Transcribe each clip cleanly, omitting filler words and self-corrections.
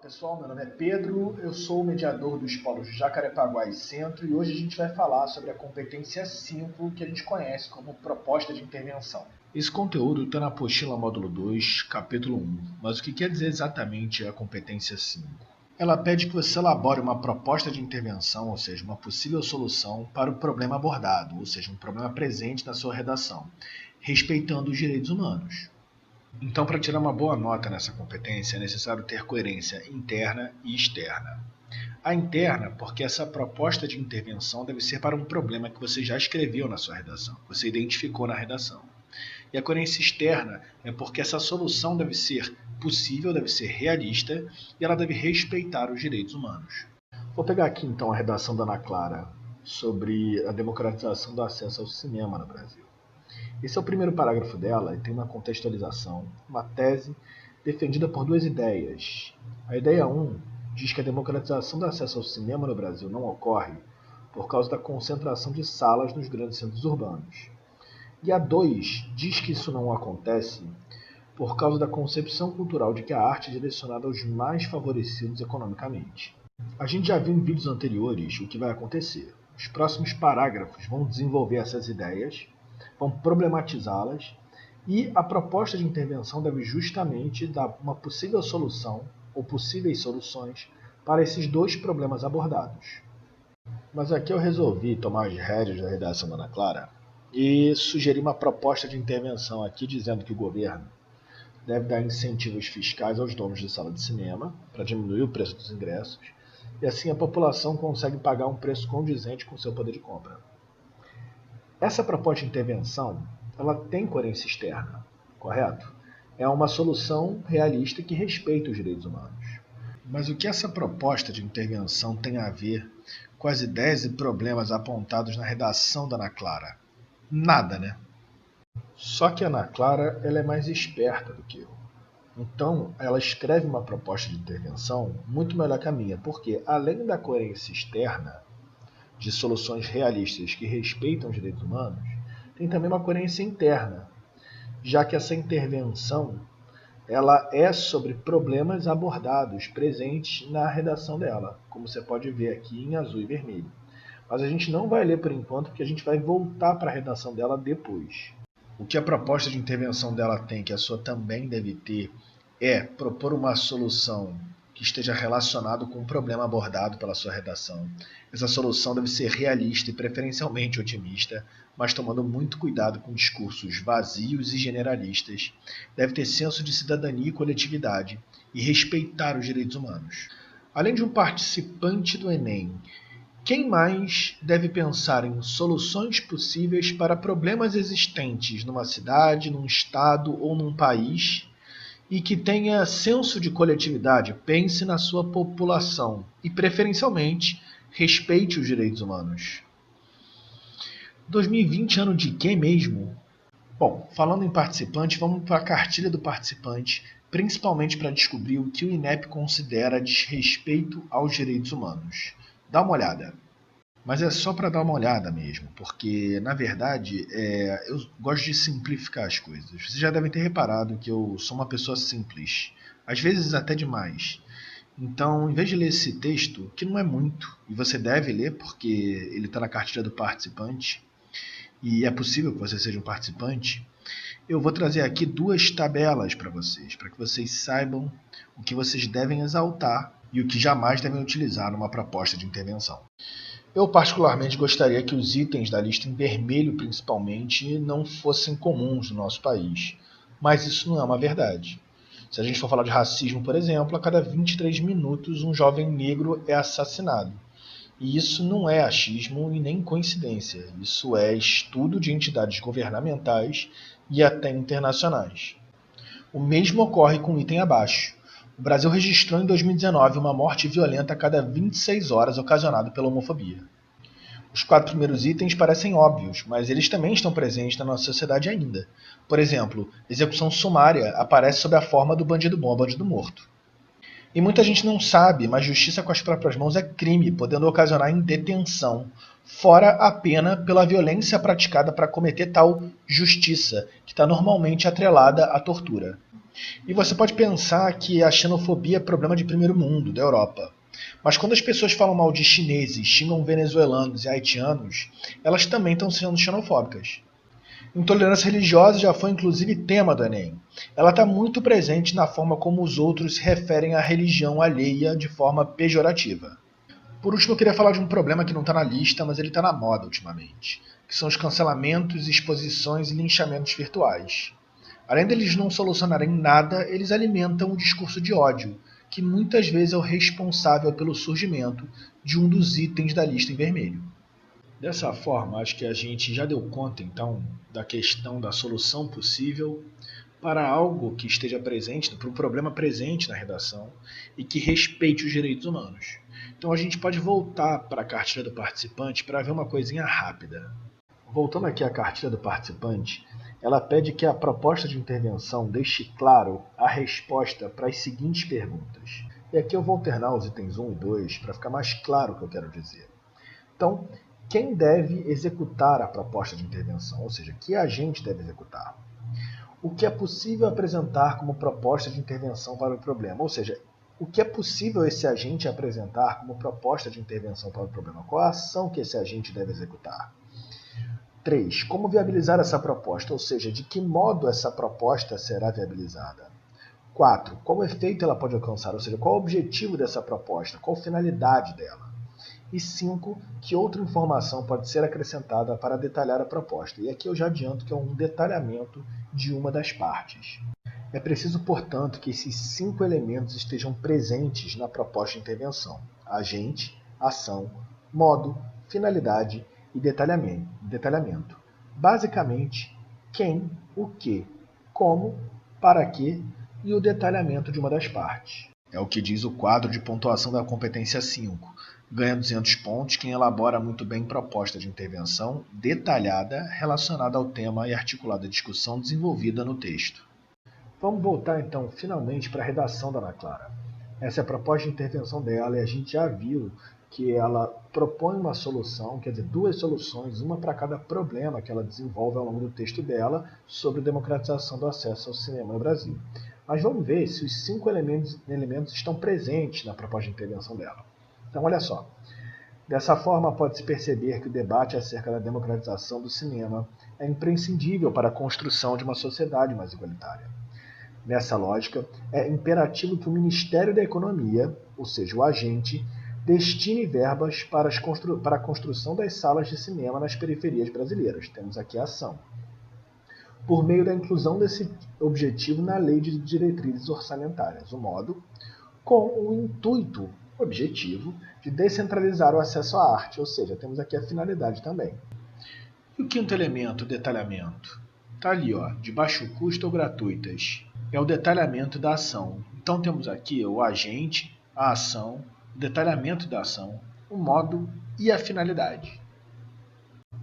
Pessoal, meu nome é Pedro, eu sou o mediador dos polos Jacarepaguá e Centro e hoje a gente vai falar sobre a competência 5 que a gente conhece como proposta de intervenção. Esse conteúdo está na apostila módulo 2, capítulo 1, mas o que quer dizer exatamente a competência 5? Ela pede que você elabore uma proposta de intervenção, ou seja, uma possível solução para o problema abordado, ou seja, um problema presente na sua redação, respeitando os direitos humanos. Então, para tirar uma boa nota nessa competência, é necessário ter coerência interna e externa. A interna, porque essa proposta de intervenção deve ser para um problema que você já escreveu na sua redação, que você identificou na redação. E a coerência externa é porque essa solução deve ser possível, deve ser realista e ela deve respeitar os direitos humanos. Vou pegar aqui então a redação da Ana Clara sobre a democratização do acesso ao cinema no Brasil. Esse é o primeiro parágrafo dela e tem uma contextualização, uma tese defendida por duas ideias. A ideia 1 diz que a democratização do acesso ao cinema no Brasil não ocorre por causa da concentração de salas nos grandes centros urbanos. E a 2 diz que isso não acontece por causa da concepção cultural de que a arte é direcionada aos mais favorecidos economicamente. A gente já viu em vídeos anteriores o que vai acontecer. Os próximos parágrafos vão desenvolver essas ideias, vão problematizá-las e a proposta de intervenção deve justamente dar uma possível solução ou possíveis soluções para esses dois problemas abordados. Mas aqui eu resolvi tomar as rédeas da redação da Ana Clara e sugerir uma proposta de intervenção aqui dizendo que o governo deve dar incentivos fiscais aos donos de sala de cinema para diminuir o preço dos ingressos e assim a população consegue pagar um preço condizente com seu poder de compra. Essa proposta de intervenção, ela tem coerência externa, correto? É uma solução realista que respeita os direitos humanos. Mas o que essa proposta de intervenção tem a ver com as ideias e problemas apontados na redação da Ana Clara? Nada, né? Só que a Ana Clara ela é mais esperta do que eu. Então, ela escreve uma proposta de intervenção muito melhor que a minha, porque além da coerência externa, de soluções realistas que respeitam os direitos humanos, tem também uma coerência interna, já que essa intervenção ela é sobre problemas abordados, presentes na redação dela, como você pode ver aqui em azul e vermelho. Mas a gente não vai ler por enquanto, porque a gente vai voltar para a redação dela depois. O que a proposta de intervenção dela tem, que a sua também deve ter, é propor uma solução que esteja relacionado com o problema abordado pela sua redação. Essa solução deve ser realista e preferencialmente otimista, mas tomando muito cuidado com discursos vazios e generalistas. Deve ter senso de cidadania e coletividade e respeitar os direitos humanos. Além de um participante do Enem, quem mais deve pensar em soluções possíveis para problemas existentes numa cidade, num estado ou num país e que tenha senso de coletividade, pense na sua população e, preferencialmente, respeite os direitos humanos. 2020 ano de quê mesmo? Bom, falando em participante, vamos para a cartilha do participante, principalmente para descobrir o que o INEP considera desrespeito aos direitos humanos. Dá uma olhada. Mas é só para dar uma olhada mesmo, porque, na verdade, eu gosto de simplificar as coisas. Vocês já devem ter reparado que eu sou uma pessoa simples, às vezes até demais. Então, em vez de ler esse texto, que não é muito, e você deve ler porque ele está na cartilha do participante, e é possível que você seja um participante, eu vou trazer aqui duas tabelas para que vocês saibam o que vocês devem exaltar e o que jamais devem utilizar numa proposta de intervenção. Eu particularmente gostaria que os itens da lista em vermelho, principalmente, não fossem comuns no nosso país. Mas isso não é uma verdade. Se a gente for falar de racismo, por exemplo, a cada 23 minutos um jovem negro é assassinado. E isso não é achismo e nem coincidência. Isso é estudo de entidades governamentais e até internacionais. O mesmo ocorre com o item abaixo. O Brasil registrou em 2019 uma morte violenta a cada 26 horas ocasionada pela homofobia. Os 4 primeiros itens parecem óbvios, mas eles também estão presentes na nossa sociedade ainda. Por exemplo, execução sumária aparece sob a forma do bandido bom ao bandido morto. E muita gente não sabe, mas justiça com as próprias mãos é crime, podendo ocasionar em detenção, fora a pena pela violência praticada para cometer tal justiça, que está normalmente atrelada à tortura. E você pode pensar que a xenofobia é problema de primeiro mundo, da Europa. Mas quando as pessoas falam mal de chineses, xingam venezuelanos e haitianos, elas também estão sendo xenofóbicas. Intolerância religiosa já foi inclusive tema do Enem. Ela está muito presente na forma como os outros se referem à religião alheia de forma pejorativa. Por último, eu queria falar de um problema que não está na lista, mas ele está na moda ultimamente, que são os cancelamentos, exposições e linchamentos virtuais. Além deles não solucionarem nada, eles alimentam o discurso de ódio, que muitas vezes é o responsável pelo surgimento de um dos itens da lista em vermelho. Dessa forma, acho que a gente já deu conta, então, da questão da solução possível para algo que esteja presente, para um problema presente na redação e que respeite os direitos humanos. Então a gente pode voltar para a cartilha do participante para ver uma coisinha rápida. Voltando aqui à cartilha do participante, ela pede que a proposta de intervenção deixe claro a resposta para as seguintes perguntas. E aqui eu vou alternar os itens 1 e 2 para ficar mais claro o que eu quero dizer. Então, quem deve executar a proposta de intervenção? Ou seja, que agente deve executar? O que é possível apresentar como proposta de intervenção para o problema? Ou seja, o que é possível esse agente apresentar como proposta de intervenção para o problema? Qual a ação que esse agente deve executar? 3. Como viabilizar essa proposta? Ou seja, de que modo essa proposta será viabilizada? 4. Qual efeito ela pode alcançar? Ou seja, qual o objetivo dessa proposta? Qual a finalidade dela? E 5. Que outra informação pode ser acrescentada para detalhar a proposta? E aqui eu já adianto que é um detalhamento de uma das partes. É preciso, portanto, que esses 5 elementos estejam presentes na proposta de intervenção: agente, ação, modo, finalidade e detalhamento. Basicamente, quem, o que, como, para quê e o detalhamento de uma das partes. É o que diz o quadro de pontuação da competência 5. Ganha 200 pontos quem elabora muito bem proposta de intervenção detalhada relacionada ao tema e articulada a discussão desenvolvida no texto. Vamos voltar então finalmente para a redação da Ana Clara. Essa é a proposta de intervenção dela e a gente já viu que ela propõe uma solução, quer dizer, 2 soluções, uma para cada problema que ela desenvolve ao longo do texto dela sobre democratização do acesso ao cinema no Brasil. Mas vamos ver se os 5 elementos estão presentes na proposta de intervenção dela. Então, olha só. Dessa forma, pode-se perceber que o debate acerca da democratização do cinema é imprescindível para a construção de uma sociedade mais igualitária. Nessa lógica, é imperativo que o Ministério da Economia, ou seja, o agente, destine verbas para a construção das salas de cinema nas periferias brasileiras. Temos aqui a ação. Por meio da inclusão desse objetivo na Lei de Diretrizes Orçamentárias, o modo, com o intuito objetivo de descentralizar o acesso à arte, ou seja, temos aqui a finalidade também. E o quinto elemento, o detalhamento? Está ali, ó, de baixo custo ou gratuitas. É o detalhamento da ação. Então temos aqui o agente, a ação, o detalhamento da ação, o modo e a finalidade.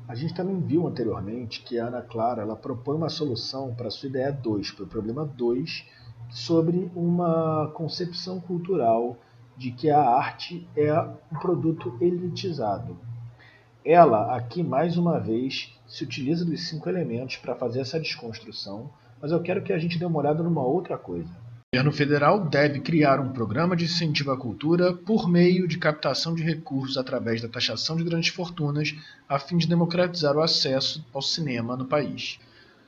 A gente também viu anteriormente que a Ana Clara ela propõe uma solução para a sua ideia 2, para o problema 2, sobre uma concepção cultural de que a arte é um produto elitizado. Ela, aqui mais uma vez, se utiliza dos 5 elementos para fazer essa desconstrução, mas eu quero que a gente dê uma olhada numa outra coisa. O governo federal deve criar um programa de incentivo à cultura por meio de captação de recursos através da taxação de grandes fortunas, a fim de democratizar o acesso ao cinema no país.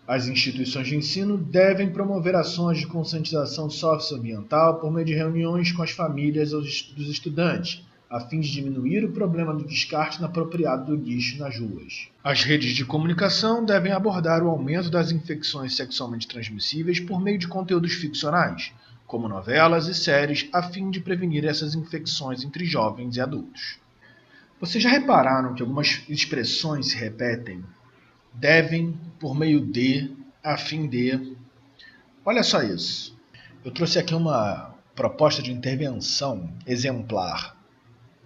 As instituições de ensino devem promover ações de conscientização socioambiental por meio de reuniões com as famílias dos estudantes, a fim de diminuir o problema do descarte inapropriado do lixo nas ruas. As redes de comunicação devem abordar o aumento das infecções sexualmente transmissíveis por meio de conteúdos ficcionais, como novelas e séries, a fim de prevenir essas infecções entre jovens e adultos. Vocês já repararam que algumas expressões se repetem? Devem, por meio de, a fim de. Olha só isso. Eu trouxe aqui uma proposta de intervenção exemplar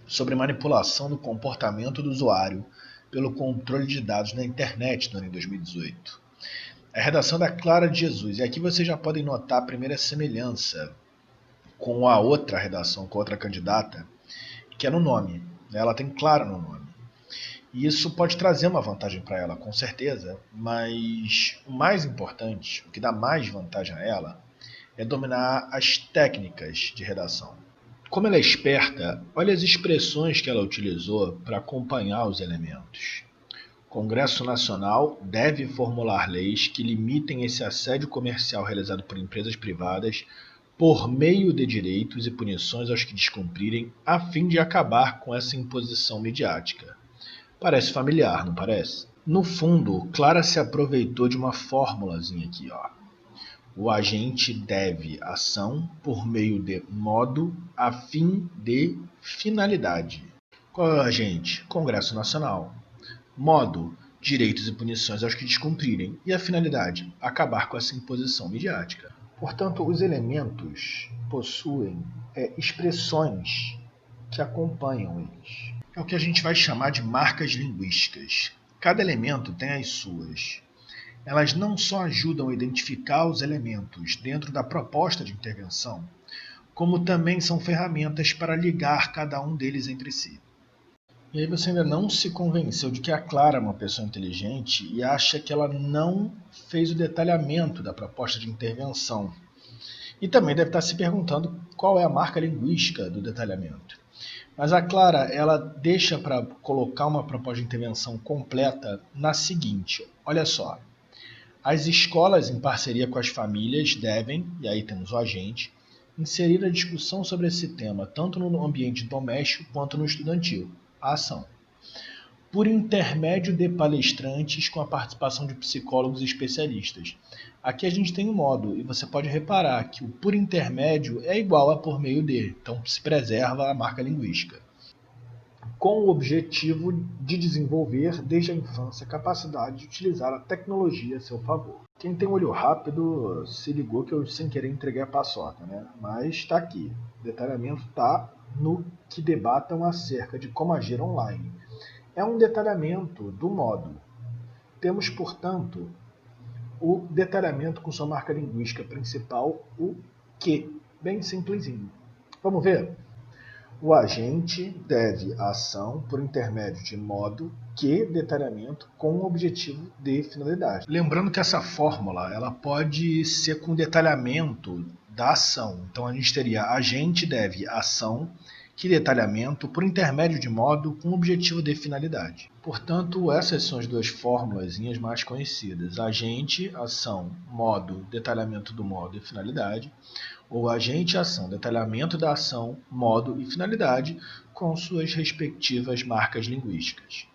sobre manipulação do comportamento do usuário pelo controle de dados na internet no ano de 2018. A redação da Clara de Jesus. E aqui vocês já podem notar a primeira semelhança com a outra redação, com a outra candidata, que é no nome. Ela tem Clara no nome. E isso pode trazer uma vantagem para ela, com certeza, mas o mais importante, o que dá mais vantagem a ela, é dominar as técnicas de redação. Como ela é esperta, olha as expressões que ela utilizou para acompanhar os elementos. O Congresso Nacional deve formular leis que limitem esse assédio comercial realizado por empresas privadas por meio de direitos e punições aos que descumprirem, a fim de acabar com essa imposição midiática. Parece familiar, não parece? No fundo, Clara se aproveitou de uma formulazinha aqui, ó. O agente deve ação por meio de modo, a fim de finalidade. Qual é o agente? Congresso Nacional. Modo, direitos e punições aos que descumprirem. E a finalidade, acabar com essa imposição midiática. Portanto, os elementos possuem expressões que acompanham eles. É o que a gente vai chamar de marcas linguísticas. Cada elemento tem as suas. Elas não só ajudam a identificar os elementos dentro da proposta de intervenção, como também são ferramentas para ligar cada um deles entre si. E aí você ainda não se convenceu de que a Clara é uma pessoa inteligente e acha que ela não fez o detalhamento da proposta de intervenção. E também deve estar se perguntando qual é a marca linguística do detalhamento. Mas a Clara, ela deixa para colocar uma proposta de intervenção completa na seguinte, olha só. As escolas, em parceria com as famílias, devem, e aí temos o agente, inserir a discussão sobre esse tema tanto no ambiente doméstico quanto no estudantil, a ação, por intermédio de palestrantes com a participação de psicólogos e especialistas. Aqui a gente tem um modo, e você pode reparar que o por intermédio é igual a por meio de, então se preserva a marca linguística. Com o objetivo de desenvolver desde a infância a capacidade de utilizar a tecnologia a seu favor. Quem tem olho rápido se ligou que eu sem querer entreguei a paçoca, né? Mas está aqui. O detalhamento está no que debatam acerca de como agir online. É um detalhamento do modo. Temos, portanto, o detalhamento com sua marca linguística principal, o que. Bem simplesinho. Vamos ver? O agente deve ação por intermédio de modo, que, detalhamento, com objetivo de finalidade. Lembrando que essa fórmula ela pode ser com detalhamento da ação. Então a gente teria agente deve ação, que detalhamento, por intermédio de modo, com objetivo de finalidade. Portanto, essas são as duas fórmulas mais conhecidas. Agente, ação, modo, detalhamento do modo e finalidade. Ou agente, ação, detalhamento da ação, modo e finalidade, com suas respectivas marcas linguísticas.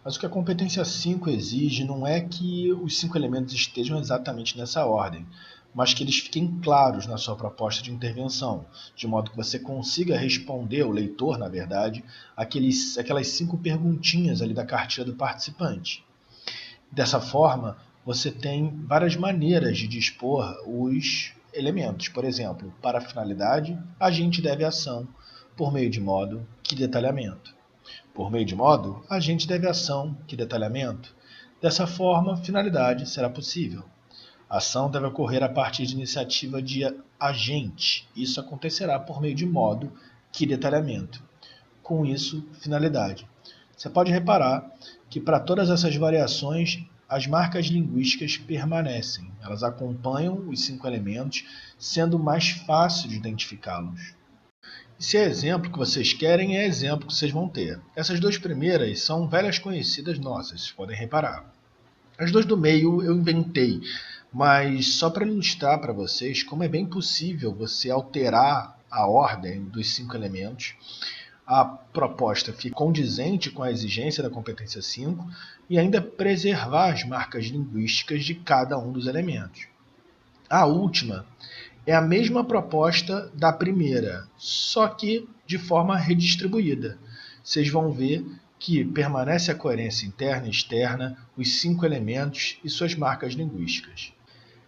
Mas o que a competência 5 exige não é que os 5 elementos estejam exatamente nessa ordem, mas que eles fiquem claros na sua proposta de intervenção, de modo que você consiga responder, o leitor, na verdade, aquelas 5 perguntinhas ali da cartilha do participante. Dessa forma, você tem várias maneiras de dispor os elementos. Por exemplo, para a finalidade, agente deve ação, por meio de modo, que detalhamento. Por meio de modo, agente deve ação, que detalhamento. Dessa forma, finalidade será possível. A ação deve ocorrer a partir de iniciativa de agente. Isso acontecerá por meio de modo, que detalhamento. Com isso, finalidade. Você pode reparar que para todas essas variações, as marcas linguísticas permanecem. Elas acompanham os 5 elementos, sendo mais fácil de identificá-los. E se é exemplo que vocês querem, é exemplo que vocês vão ter. Essas duas primeiras são velhas conhecidas nossas, vocês podem reparar. As duas do meio eu inventei, mas só para ilustrar para vocês como é bem possível você alterar a ordem dos 5 elementos. A proposta fica condizente com a exigência da competência 5 e ainda preservar as marcas linguísticas de cada um dos elementos. A última é a mesma proposta da primeira, só que de forma redistribuída. Vocês vão ver que permanece a coerência interna e externa, os 5 elementos e suas marcas linguísticas.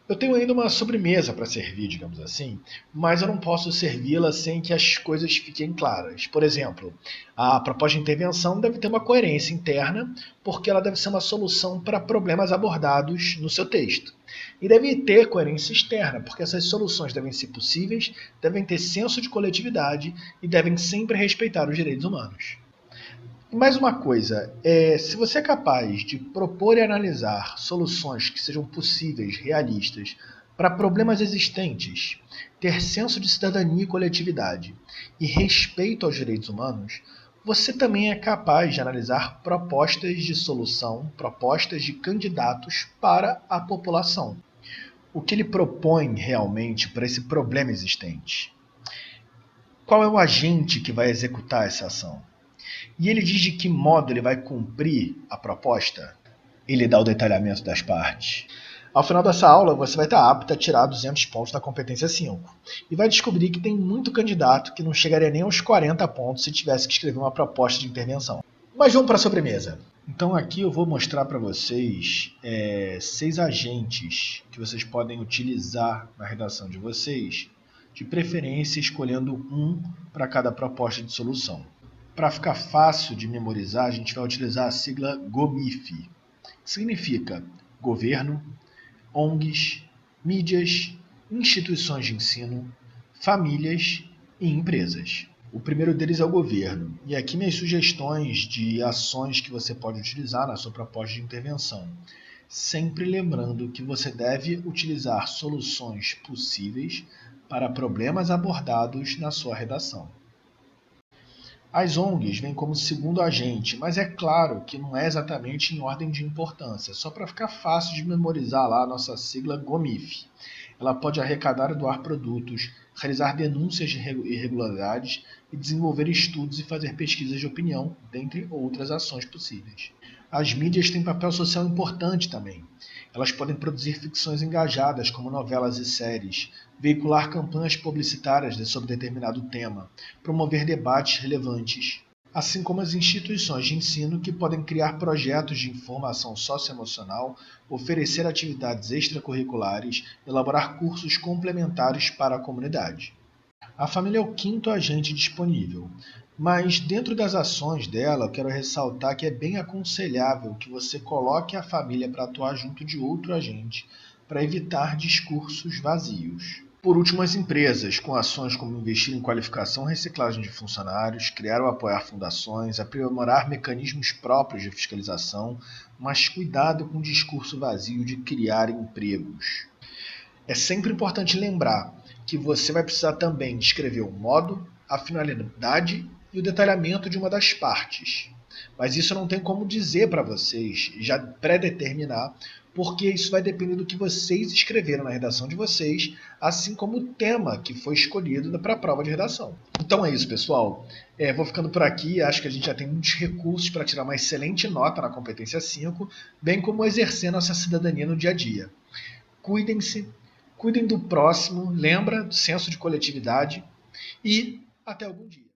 Eu tenho ainda uma sobremesa para servir, digamos assim, mas eu não posso servi-la sem que as coisas fiquem claras. Por exemplo, a proposta de intervenção deve ter uma coerência interna, porque ela deve ser uma solução para problemas abordados no seu texto. E deve ter coerência externa, porque essas soluções devem ser possíveis, devem ter senso de coletividade e devem sempre respeitar os direitos humanos. E mais uma coisa, se você é capaz de propor e analisar soluções que sejam possíveis, realistas, Para problemas existentes, ter senso de cidadania e coletividade e respeito aos direitos humanos, você também é capaz de analisar propostas de solução, propostas de candidatos para a população. O que ele propõe realmente para esse problema existente? Qual é o agente que vai executar essa ação? E ele diz de que modo ele vai cumprir a proposta? Ele dá o detalhamento das partes. Ao final dessa aula, você vai estar apto a tirar 200 pontos da competência 5 e vai descobrir que tem muito candidato que não chegaria nem aos 40 pontos se tivesse que escrever uma proposta de intervenção. Mas vamos para a sobremesa. Então aqui eu vou mostrar para vocês 6 agentes que vocês podem utilizar na redação de vocês, de preferência escolhendo um para cada proposta de solução. Para ficar fácil de memorizar, a gente vai utilizar a sigla GOMIF, que significa Governo, ONGs, mídias, instituições de ensino, famílias e empresas. O primeiro deles é o governo, e aqui minhas sugestões de ações que você pode utilizar na sua proposta de intervenção. Sempre lembrando que você deve utilizar soluções possíveis para problemas abordados na sua redação. As ONGs vêm como segundo agente, mas é claro que não é exatamente em ordem de importância, só para ficar fácil de memorizar lá a nossa sigla GOMIF. Ela pode arrecadar e doar produtos, realizar denúncias de irregularidades e desenvolver estudos e fazer pesquisas de opinião, dentre outras ações possíveis. As mídias têm papel social importante também. Elas podem produzir ficções engajadas, como novelas e séries, veicular campanhas publicitárias sobre determinado tema, promover debates relevantes, assim como as instituições de ensino que podem criar projetos de informação socioemocional, oferecer atividades extracurriculares, elaborar cursos complementares para a comunidade. A família é o quinto agente disponível, mas dentro das ações dela, eu quero ressaltar que é bem aconselhável que você coloque a família para atuar junto de outro agente, para evitar discursos vazios. Por último, as empresas, com ações como investir em qualificação e reciclagem de funcionários, criar ou apoiar fundações, aprimorar mecanismos próprios de fiscalização, mas cuidado com o discurso vazio de criar empregos. É sempre importante lembrar que você vai precisar também descrever o modo, a finalidade e o detalhamento de uma das partes. Mas isso eu não tem como dizer para vocês, já pré-determinar, porque isso vai depender do que vocês escreveram na redação de vocês, assim como o tema que foi escolhido para a prova de redação. Então é isso, pessoal. Vou ficando por aqui, acho que a gente já tem muitos recursos para tirar uma excelente nota na competência 5, bem como exercer nossa cidadania no dia a dia. Cuidem-se, cuidem do próximo, lembra do senso de coletividade e até algum dia.